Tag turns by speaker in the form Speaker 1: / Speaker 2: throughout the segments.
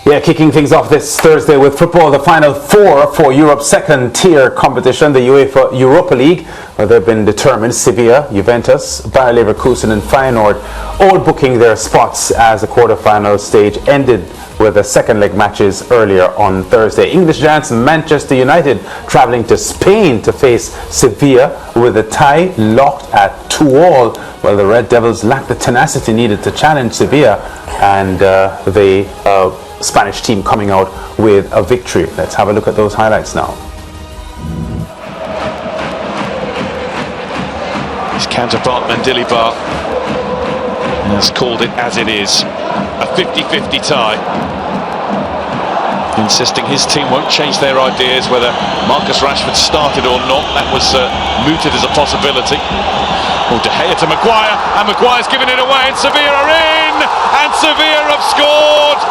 Speaker 1: Yeah, kicking things off this Thursday with football, the final four for Europe's second-tier competition, the UEFA Europa League. Well, they've been determined. Sevilla, Juventus, Bayer Leverkusen and Feyenoord all booking their spots as the quarter-final stage ended with the second leg matches earlier on Thursday. English giants Manchester United travelling to Spain to face Sevilla with a tie locked at 2-all. Well, the Red Devils lacked the tenacity needed to challenge Sevilla, and the Spanish team coming out with a victory. Let's have a look at those highlights now.
Speaker 2: His counterpart Mendilibar has called it as it is, a 50-50 tie, insisting his team won't change their ideas whether Marcus Rashford started or not. That was mooted as a possibility. Oh, De Gea to Maguire, and Maguire's given it away, and Sevilla are in, and Sevilla have scored.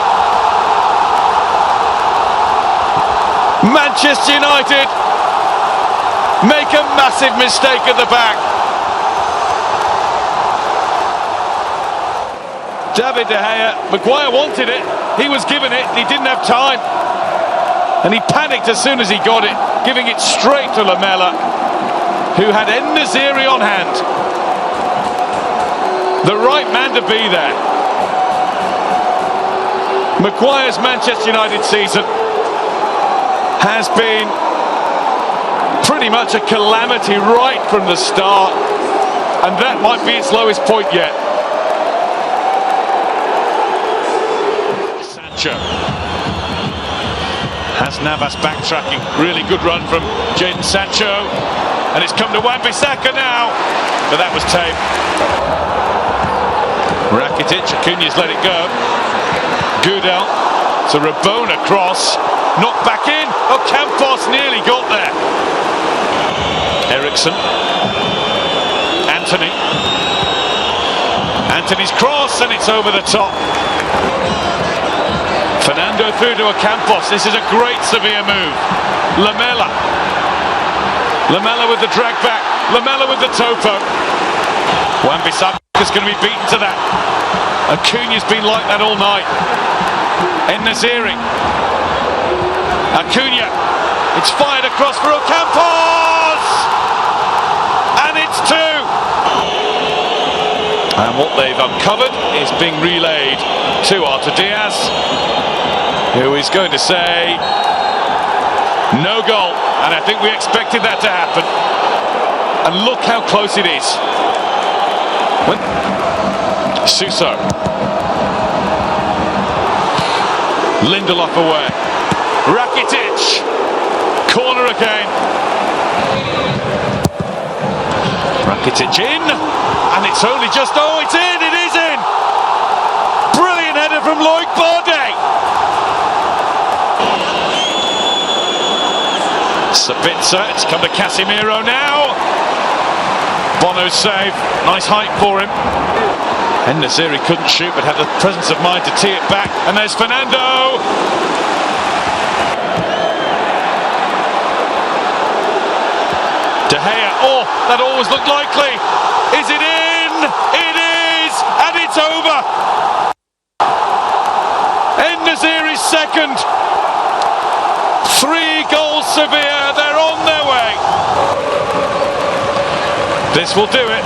Speaker 2: Manchester United make a massive mistake at the back. David De Gea, Maguire wanted it, he was given it, he didn't have time, and he panicked as soon as he got it, giving it straight to Lamela, who had En-Nesyri on hand. The right man to be there. Maguire's Manchester United season has been pretty much a calamity right from the start, and that might be its lowest point yet. Sancho has Navas backtracking. Really good run from Jadon Sancho, and it's come to Wan-Bissaka now, but that was tame. Rakitic, Acuña's let it go. Gudel to Rabona cross. Knocked back in. Oh, Campos nearly got there. Eriksson. Anthony. Anthony's cross, and it's over the top. Fernando through to a Campos. This is a great Sevilla move. Lamela. Lamela with the drag back. Lamela with the topo. Wan-Bissaka's going to be beaten to that. Acuña's been like that all night. En-Nesyri. Acuña, it's fired across for Ocampos, and it's 2. And what they've uncovered is being relayed to Artur Diaz, who is going to say no goal, and I think we expected that to happen. And look how close it is. Suso, Lindelof away. Rakitic, corner again. Rakitic in, and it's only just, oh, it's in, it is in. Brilliant header from Loic Bardet. Sabitzer, it's come to Casemiro now. Bono's save, nice height for him. En-Nesyri couldn't shoot, but had the presence of mind to tee it back, and there's Fernando. De Gea, oh, that always looked likely. Is it in? It is, and it's over. En-Nesyri's second. 3 goals Sevilla, they're on their way. This will do it.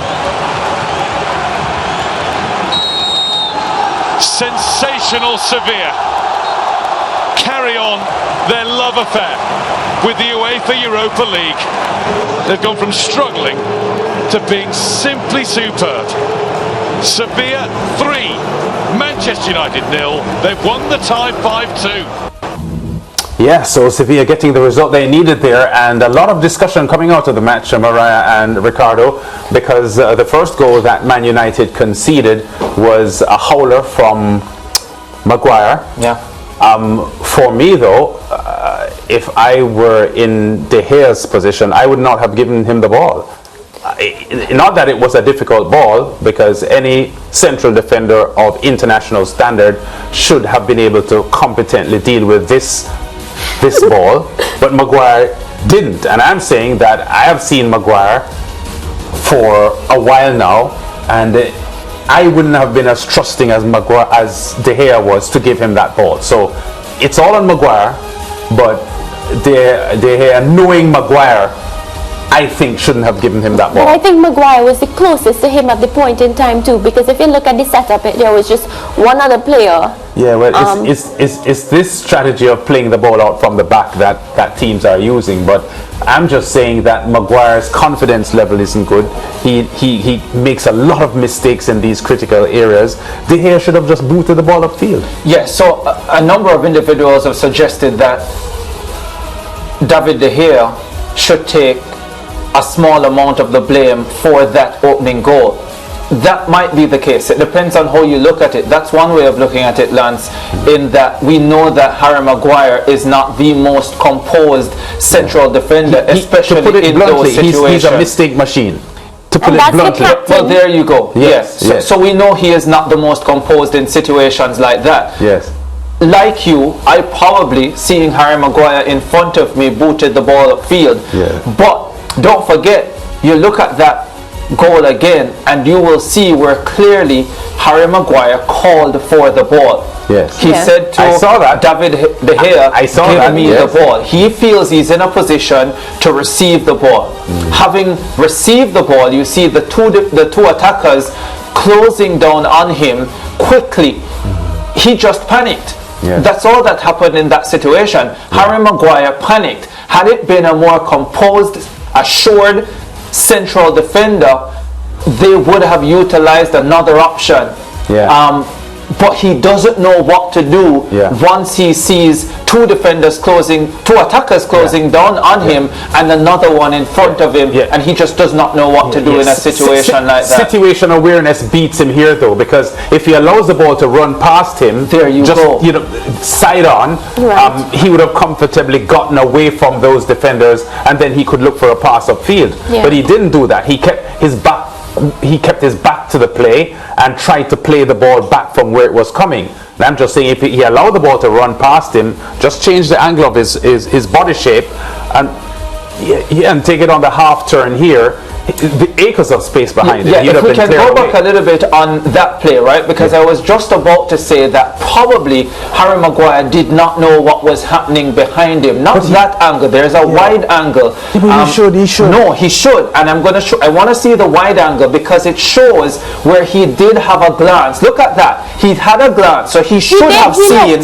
Speaker 2: Sensational Sevilla carry on their love affair with the UEFA Europa League. They've gone from struggling to being simply superb. Sevilla 3, Manchester United 0. They've won the tie 5-2.
Speaker 1: Yeah, so Sevilla getting the result they needed there, and a lot of discussion coming out of the match, Mariah and Ricardo, because the first goal that Man United conceded was a howler from Maguire.
Speaker 3: Yeah.
Speaker 1: For me though, if I were in De Gea's position, I would not have given him the ball. Not that it was a difficult ball, because any central defender of international standard should have been able to competently deal with this ball, but Maguire didn't. And I'm saying that I have seen Maguire for a while now, and I wouldn't have been as trusting as De Gea was to give him that ball. So it's all on Maguire, but they're knowing Maguire, I think, shouldn't have given him that ball.
Speaker 3: But I think Maguire was the closest to him at the point in time too, because if you look at the setup, there was just one other player.
Speaker 1: Yeah, well, it's this strategy of playing the ball out from the back that teams are using. But I'm just saying that Maguire's confidence level isn't good. He makes a lot of mistakes in these critical areas. De Gea should have just booted the ball upfield.
Speaker 4: Yes, so a number of individuals have suggested that David De Gea should take a small amount of the blame for that opening goal. That might be the case. It depends on how you look at it. That's one way of looking at it, Lance, in that we know that Harry Maguire is not the most composed central defender, especially in those situations.
Speaker 1: He's a mistake machine. To put
Speaker 3: And
Speaker 1: it bluntly.
Speaker 3: captain.
Speaker 4: Well, there you go.
Speaker 1: Yes, yes.
Speaker 4: So we know he is not the most composed in situations like that.
Speaker 1: Yes.
Speaker 4: Like you, I probably, seeing Harry Maguire in front of me, booted the ball upfield.
Speaker 1: Yeah.
Speaker 4: But don't forget, you look at that goal again and you will see where clearly Harry Maguire called for the ball.
Speaker 1: Yes.
Speaker 4: He said to
Speaker 1: I saw that.
Speaker 4: David De Gea,
Speaker 1: I saw
Speaker 4: give
Speaker 1: that,
Speaker 4: me
Speaker 1: yes.
Speaker 4: the ball. He feels he's in a position to receive the ball. Having received the ball, you see the two attackers closing down on him quickly. He just panicked.
Speaker 1: Yes.
Speaker 4: That's all that happened in that situation. Harry Maguire panicked. Had it been a more composed, assured central defender, they would have utilized another option.
Speaker 1: Yeah.
Speaker 4: But he doesn't know what to do once he sees two attackers closing down on him and another one in front of him, and he just does not know what to do in a situation like that.
Speaker 1: Situation awareness beats him here, though, because if he allows the ball to run past him, side on,
Speaker 3: Right.
Speaker 1: he would have comfortably gotten away from those defenders, and then he could look for a pass upfield.
Speaker 3: Yeah.
Speaker 1: But he didn't do that. He kept his back. He kept his back to the play and tried to play the ball back from where it was coming. And I'm just saying, if he allowed the ball to run past him, just change the angle of his body shape and take it on the half turn here, the acres of space behind it.
Speaker 4: If we can go back a little bit on that play, right? Because I was just about to say that probably Harry Maguire did not know what was happening behind him. Not that angle. There's a wide angle.
Speaker 1: He should.
Speaker 4: No, he should. And I want to see the wide angle because it shows where he did have a glance. Look at that. He had a glance, so he should have seen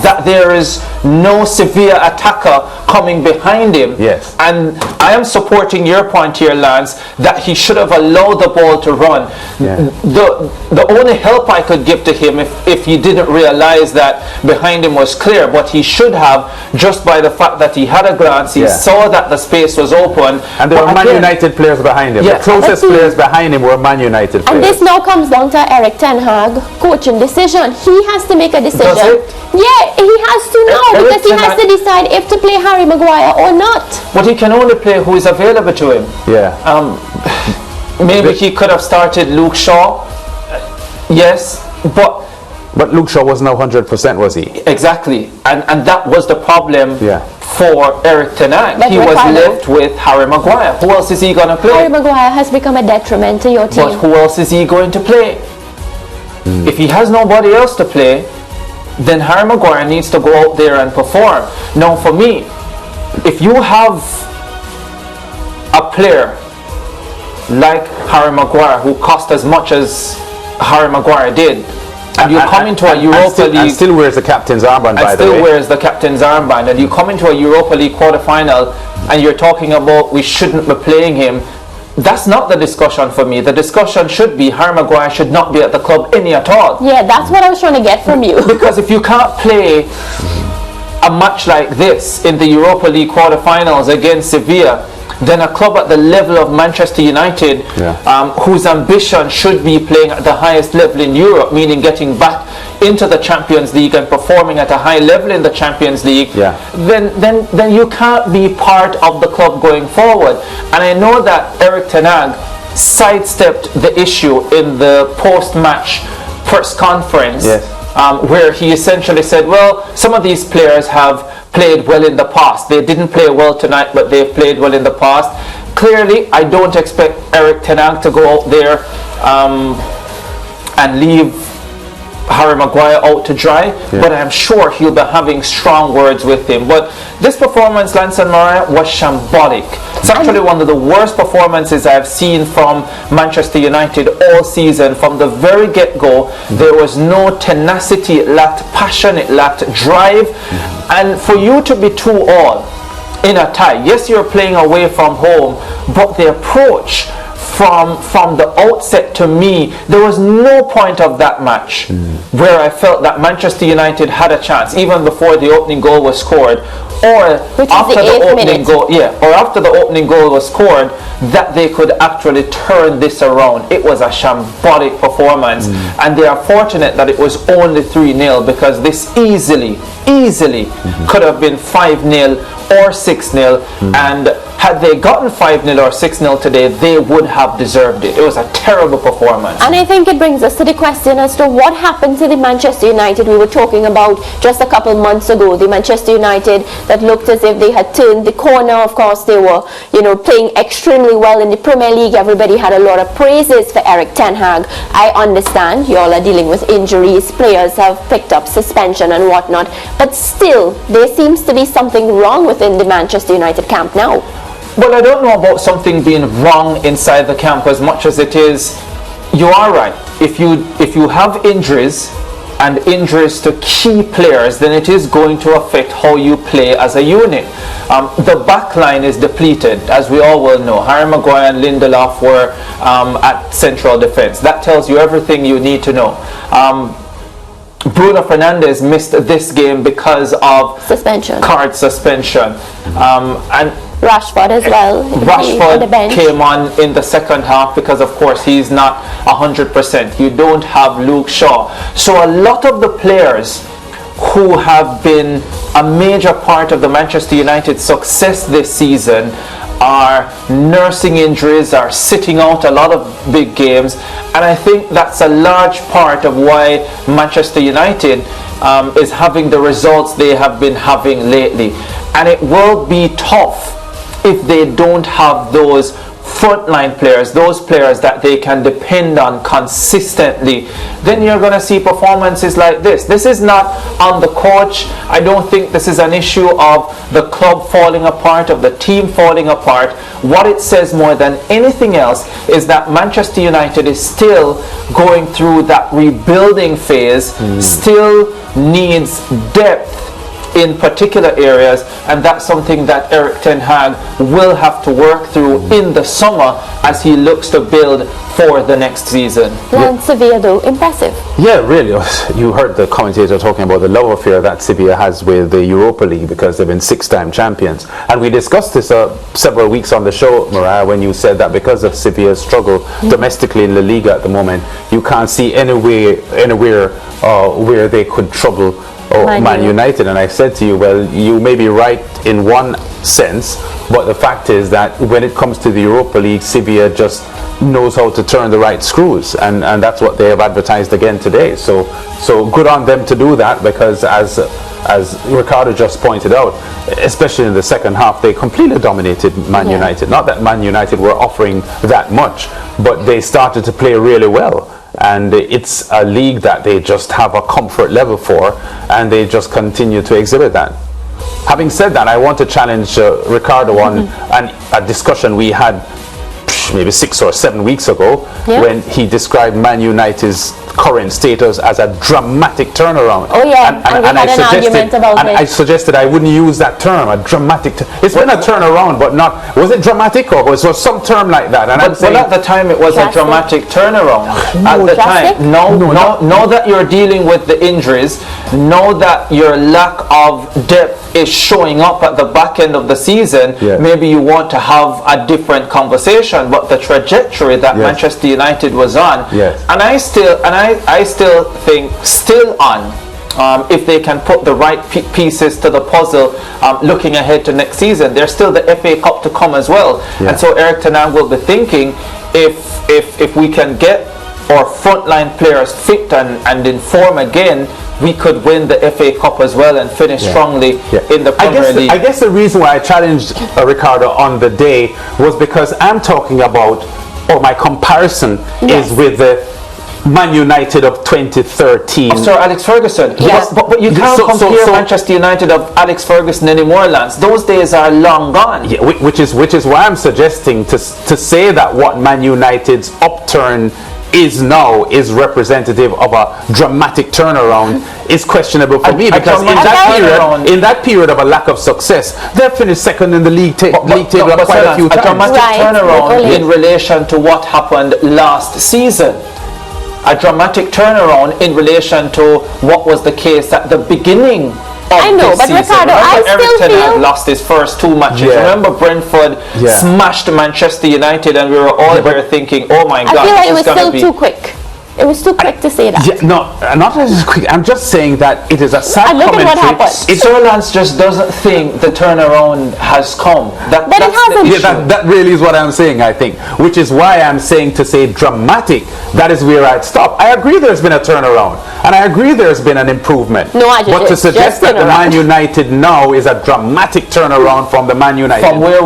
Speaker 4: that there is no Sevilla attacker coming behind him.
Speaker 1: Yes.
Speaker 4: And I am supporting your point here, Lance, that he should have allowed the ball to run. The only help I could give to him if he didn't realize that behind him was clear, but he should have, just by the fact that he had a glance, he saw that the space was open.
Speaker 1: And there were Man United players behind him. The closest players behind him were Man United players.
Speaker 3: And this now comes down to Eric Ten Hag coaching decision. He has to make a decision.
Speaker 4: Does it?
Speaker 3: Yeah, he has to now because he has to decide if to play Harry Maguire or not.
Speaker 4: But he can only play who is available to him.
Speaker 1: Yeah.
Speaker 4: Maybe he could have started Luke Shaw. Yes, but
Speaker 1: Luke Shaw wasn't 100%, was he?
Speaker 4: exactly, and that was the problem for Eric Ten Hag.
Speaker 3: But
Speaker 4: he was
Speaker 3: Ricardo,
Speaker 4: left with Harry Maguire. Who else is he going to play?
Speaker 3: Harry Maguire has become a detriment to your team.
Speaker 4: But who else is he going to play? If he has nobody else to play, then Harry Maguire needs to go out there and perform. Now, for me, if you have a player like Harry Maguire who cost as much as Harry Maguire did, and you come into a Europa League,
Speaker 1: and still wears the captain's armband, by the way.
Speaker 4: still wears the captain's armband, and you come into a Europa League quarter-final and you're talking about we shouldn't be playing him, that's not the discussion for me. The discussion should be Harry Maguire should not be at the club at all.
Speaker 3: Yeah, that's what I was trying to get from you.
Speaker 4: Because if you can't play a match like this in the Europa League quarter-finals against Sevilla, then a club at the level of Manchester United, whose ambition should be playing at the highest level in Europe, meaning getting back into the Champions League and performing at a high level in the Champions League, then you can't be part of the club going forward. And I know that Eric Ten Hag sidestepped the issue in the post-match press conference, where he essentially said, well, some of these players have played well in the past. They didn't play well tonight, but they've played well in the past. Clearly, I don't expect Eric Ten Hag to go out there and leave Harry Maguire out to dry, but I'm sure he'll be having strong words with him. But this performance, Lance and Mariah, was shambolic. It's actually one of the worst performances I've seen from Manchester United all season. From the very get-go, there was no tenacity, it lacked passion, it lacked drive. And for you to be 2-2 in a tie, yes, you're playing away from home, but the approach from the outset, to me, there was no point of that match where I felt that Manchester United had a chance, even before the opening goal was scored, or after the opening goal, or after the opening goal was scored, that they could actually turn this around. It was a shambolic performance, and they are fortunate that it was only 3-0, because this easily could have been 5-0 or 6-0, and had they gotten 5-0 or 6-0 today, they would have deserved it. It was a terrible performance.
Speaker 3: And I think it brings us to the question as to what happened to the Manchester United we were talking about just a couple months ago. The Manchester United that looked as if they had turned the corner. Of course, they were, playing extremely well in the Premier League. Everybody had a lot of praises for Erik ten Hag. I understand you all are dealing with injuries. Players have picked up suspension and whatnot. But still, there seems to be something wrong within the Manchester United camp now.
Speaker 4: Well, I don't know about something being wrong inside the camp as much as it is, you are right. If you have injuries, and injuries to key players, then it is going to affect how you play as a unit. The back line is depleted, as we all well know. Harry Maguire and Lindelof were at central defense. That tells you everything you need to know. Bruno Fernandes missed this game because of card suspension. And
Speaker 3: Rashford as well.
Speaker 4: Rashford came on in the second half because, of course, he's not 100%. You don't have Luke Shaw. So a lot of the players who have been a major part of the Manchester United success this season are nursing injuries, are sitting out a lot of big games, and I think that's a large part of why Manchester United is having the results they have been having lately. And it will be tough if they don't have those frontline players, those players that they can depend on consistently. Then you're going to see performances like this. This is not on the coach. I don't think this is an issue of the club falling apart, of the team falling apart. What it says more than anything else is that Manchester United is still going through that rebuilding phase, still needs depth in particular areas, and that's something that Erik ten Hag will have to work through in the summer as he looks to build for the next season.
Speaker 3: Sevilla, though, impressive.
Speaker 1: Yeah, really. You heard the commentator talking about the love affair that Sevilla has with the Europa League because they've been 6-time champions. And we discussed this several weeks on the show, Mariah, when you said that because of Sevilla's struggle domestically in La Liga at the moment, you can't see anywhere where they could trouble Man United. And I said to you, well, you may be right in one sense, but the fact is that when it comes to the Europa League, Sevilla just knows how to turn the right screws, and that's what they have advertised again today. So good on them to do that, because as Ricardo just pointed out, especially in the second half, they completely dominated Man United. Not that Man United were offering that much, but they started to play really well. And it's a league that they just have a comfort level for, and they just continue to exhibit that. Having said that, I want to challenge Ricardo on a discussion we had maybe 6 or 7 weeks ago when he described Man United's current status as a dramatic turnaround.
Speaker 3: Oh yeah, and I suggested,
Speaker 1: I suggested I wouldn't use that term, a dramatic. It's been a turnaround, but not. Was it dramatic, or was it some term like that? And I'm saying,
Speaker 4: at the time it was a dramatic turnaround. At the time, know that you're dealing with the injuries. Know that your lack of depth is showing up at the back end of the season. Maybe you want to have a different conversation, but the trajectory that Manchester United was on, and I still think if they can put the right pieces to the puzzle, looking ahead to next season, there's still the FA Cup to come as well. And so Erik ten Hag will be thinking, if we can get our frontline players fit and in form again, we could win the FA Cup as well and finish strongly in the Premier League.
Speaker 1: I guess the reason why I challenged Ricardo on the day was because I'm talking about, or my comparison is with the Man United of 2013.
Speaker 4: Sir Alex Ferguson.
Speaker 3: Yes.
Speaker 4: But you can't compare
Speaker 1: so
Speaker 4: Manchester United of Alex Ferguson anymore, Lance. Those days are long gone.
Speaker 1: Yeah, which is why I'm suggesting to say that what Man United's upturn is now is representative of a dramatic turnaround is questionable for me, because in that period of a lack of success, they finished second in the league table quite a few times.
Speaker 4: A dramatic turnaround in relation to what happened last season. A dramatic turnaround in relation to what was the case at the beginning of this season.
Speaker 3: Ricardo,
Speaker 4: remember,
Speaker 3: I still feel
Speaker 4: had lost his first 2 matches.
Speaker 1: Yeah.
Speaker 4: Remember, Brentford smashed Manchester United, and we were all there thinking, "Oh my God!"
Speaker 3: I feel like it was
Speaker 4: still
Speaker 3: too quick. It was too quick to say that.
Speaker 1: Yeah, no, not as quick. I'm just saying that it is a sad
Speaker 3: And look at what
Speaker 1: commentary.
Speaker 3: happened.
Speaker 4: Sir Lance just doesn't think the turnaround has come.
Speaker 3: But it hasn't.
Speaker 1: Yeah, that really is what I'm saying, I think. Which is why I'm saying to say dramatic, that is where I'd stop. I agree there's been a turnaround. And I agree there's been an improvement.
Speaker 3: No,
Speaker 1: but to suggest that the Man United now is a dramatic turnaround from the Man United
Speaker 4: from where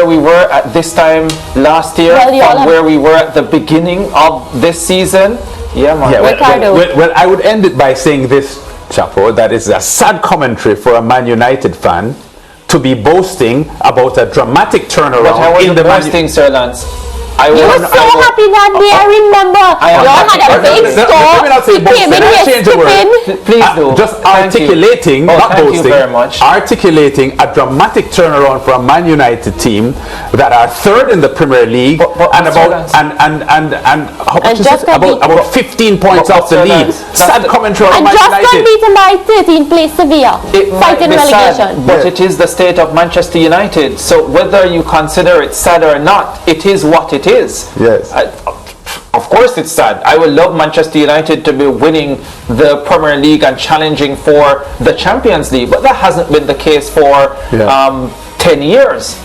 Speaker 4: we were at this time last year, from where we were at the beginning of this season. Yeah, man.
Speaker 3: Ricardo.
Speaker 1: Well, I would end it by saying this, Chapo, that is a sad commentary for a Man United fan to be boasting about a dramatic turnaround in the
Speaker 4: boasting, Sir Lance.
Speaker 3: You were so happy that day, I remember. You all had a big score. He came in here skipping.
Speaker 4: Please do.
Speaker 1: Just articulating, not boasting,
Speaker 4: very much.
Speaker 1: articulating a dramatic turnaround for a Man United team that are third in the Premier League and about 15 points off the lead. Sad commentary on Man United.
Speaker 3: And just got beaten by 13th place Sevilla, fighting relegation.
Speaker 4: But it is the state of Manchester United. So whether you consider it sad or not, it is what it is.
Speaker 1: Yes.
Speaker 4: Of course it's sad. I would love Manchester United to be winning the Premier League and challenging for the Champions League, but that hasn't been the case for 10 years.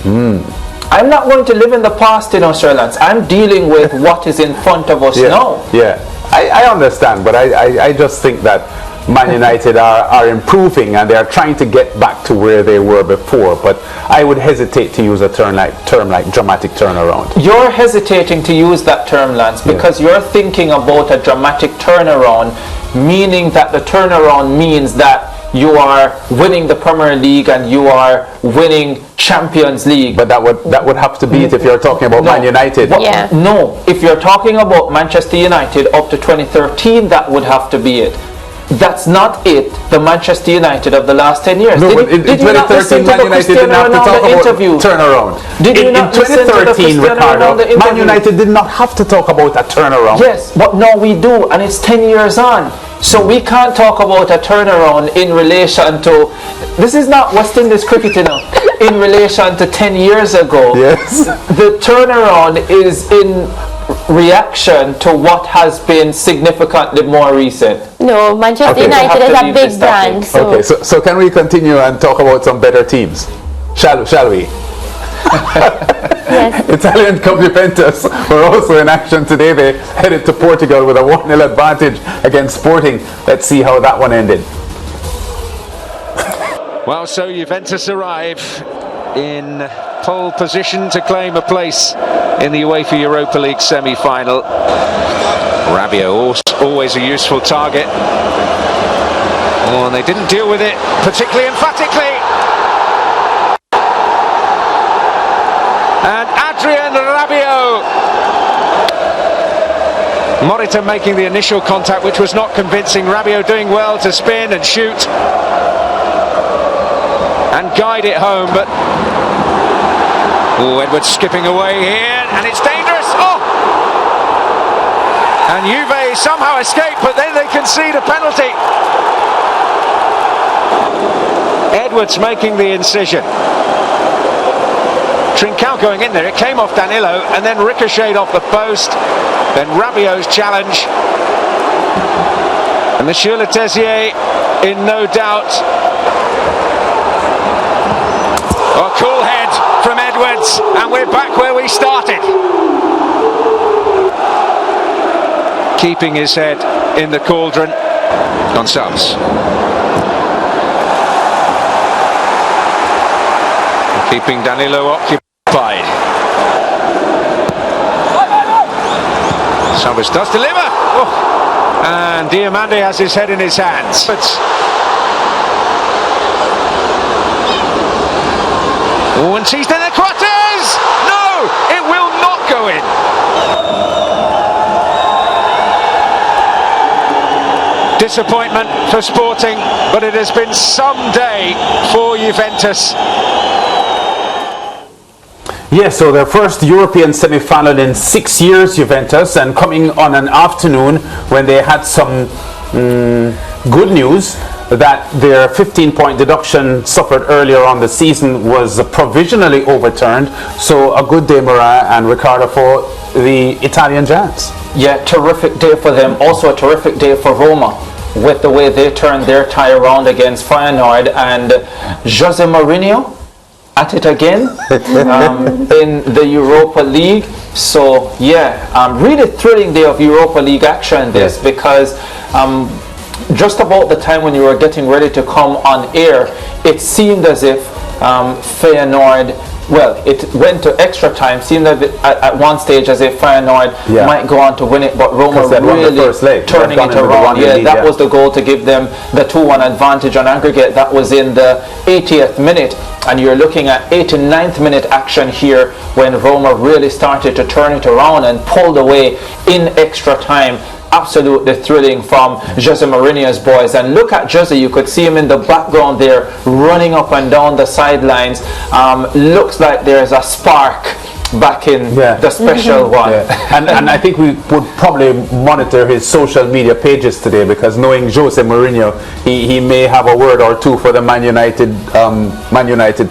Speaker 4: I'm not going to live in the past, Sir Lance. I'm dealing with what is in front of us now.
Speaker 1: Yeah, I understand, but I just think that Man United are improving and they are trying to get back to where they were before, but I would hesitate to use a term like dramatic turnaround.
Speaker 4: You're hesitating to use that term, Lance, because you're thinking about a dramatic turnaround, meaning that the turnaround means that you are winning the Premier League and you are winning Champions League.
Speaker 1: But that would have to be it if you're talking about Man United.
Speaker 4: No, if you're talking about Manchester United up to 2013, that would have to be it. That's not it, the Manchester United of the last 10 years.
Speaker 1: No, but in 2013, Man United didn't have to talk about turnaround. In 2013, Ricardo, Man United did not have to talk about a turnaround.
Speaker 4: Yes, but now we do, and it's 10 years on. So we can't talk about a turnaround in relation to... This is not West Indies cricket, in relation to 10 years ago.
Speaker 1: Yes.
Speaker 4: The turnaround is in reaction to what has been significantly more recent.
Speaker 3: No, Manchester United is a big brand.
Speaker 1: Okay, so can we continue and talk about some better teams? Shall we?
Speaker 3: Yes.
Speaker 1: Italian Club Juventus were also in action today. They headed to Portugal with a 1-0 advantage against Sporting. Let's see how that one ended.
Speaker 2: Well, so Juventus arrive in pole position to claim a place in the UEFA Europa League semi-final. Rabiot, always a useful target. Oh, and they didn't deal with it particularly emphatically. And Adrien Rabiot. Morita making the initial contact, which was not convincing. Rabiot doing well to spin and shoot and guide it home, but Edwards skipping away here, and it's dangerous. Oh! And Juve somehow escape, but then they concede a penalty. Edwards making the incision. Trincao going in there, it came off Danilo and then ricocheted off the post. Then Rabiot's challenge. And Monsieur Letessier in no doubt. A cool head from Edwards, and we're back where we started. Keeping his head in the cauldron, Gonçalves. Keeping Danilo occupied.
Speaker 5: Summers does deliver. Oh. And Diamande has his head in his hands. Oh, and sees the Cortez! No! It will not go in. Disappointment for Sporting, but it has been some day for Juventus.
Speaker 1: Yes, so their first European semi-final in 6 years, Juventus, and coming on an afternoon when they had some good news that their 15-point deduction suffered earlier on the season was provisionally overturned. So a good day, Moran and Ricardo, for the Italian Giants.
Speaker 4: Yeah, terrific day for them. Also a terrific day for Roma, with the way they turned their tie around against Feyenoord, and Jose Mourinho at it again in the Europa League. So yeah, really thrilling day of Europa League action this, because just about the time when you were getting ready to come on air, it seemed as if Feyenoord, well, it went to extra time, seemed at one stage as if Feyenoord might go on to win it, but Roma really turning it around. Yeah, that was the goal, to give them the 2-1 advantage on aggregate. That was in the 80th minute, and you're looking at 89th minute action here when Roma really started to turn it around and pulled away in extra time. Absolutely thrilling from Jose Mourinho's boys. And look at Jose, you could see him in the background there running up and down the sidelines. Looks like there's a spark back in the special one.
Speaker 1: And I think we would probably monitor his social media pages today, because knowing Jose Mourinho, he may have a word or two for the Man United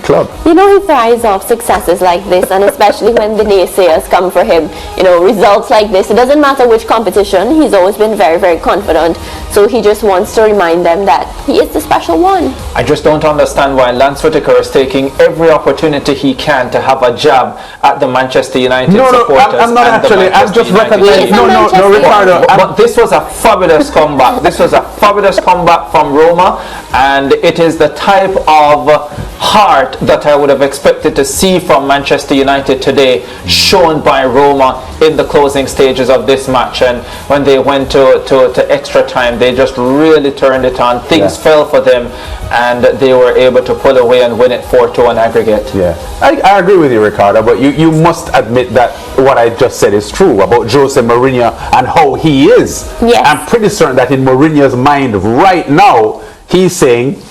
Speaker 1: club.
Speaker 3: You know, he thrives off successes like this, and especially when the naysayers come for him. You know, results like this, it doesn't matter which competition, he's always been very, very confident. So he just wants to remind them that he is the special one.
Speaker 4: I just don't understand why Lance Whitaker is taking every opportunity he can to have a jab at the Manchester United supporters.
Speaker 1: I'm not actually. I'm just recognizing. No, Ricardo.
Speaker 4: But this was a fabulous comeback. This was a fabulous comeback from Roma, and it is the type of heart that I would have expected to see from Manchester United today, shown by Roma in the closing stages of this match. And when they went to extra time, they just really turned it on. Things fell for them, and they were able to pull away and win it 4-2 on aggregate.
Speaker 1: Yeah, I agree with you, Ricardo, but you must admit that what I just said is true about Jose Mourinho and how he is.
Speaker 3: Yes.
Speaker 1: I'm pretty certain that in Mourinho's mind right now, he's saying,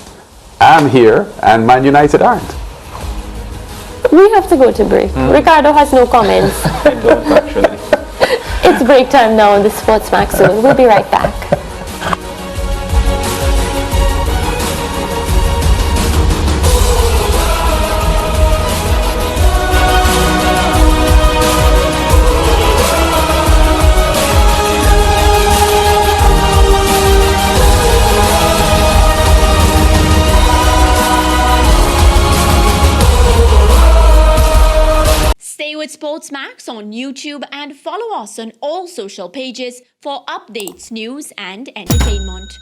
Speaker 1: I'm here and Man United aren't.
Speaker 3: We have to go to break. Ricardo has no comments.
Speaker 4: I don't actually.
Speaker 3: It's break time now on the SportsMax, so we'll be right back.
Speaker 6: Stay with SportsMax on YouTube and follow us on all social pages for updates, news and entertainment.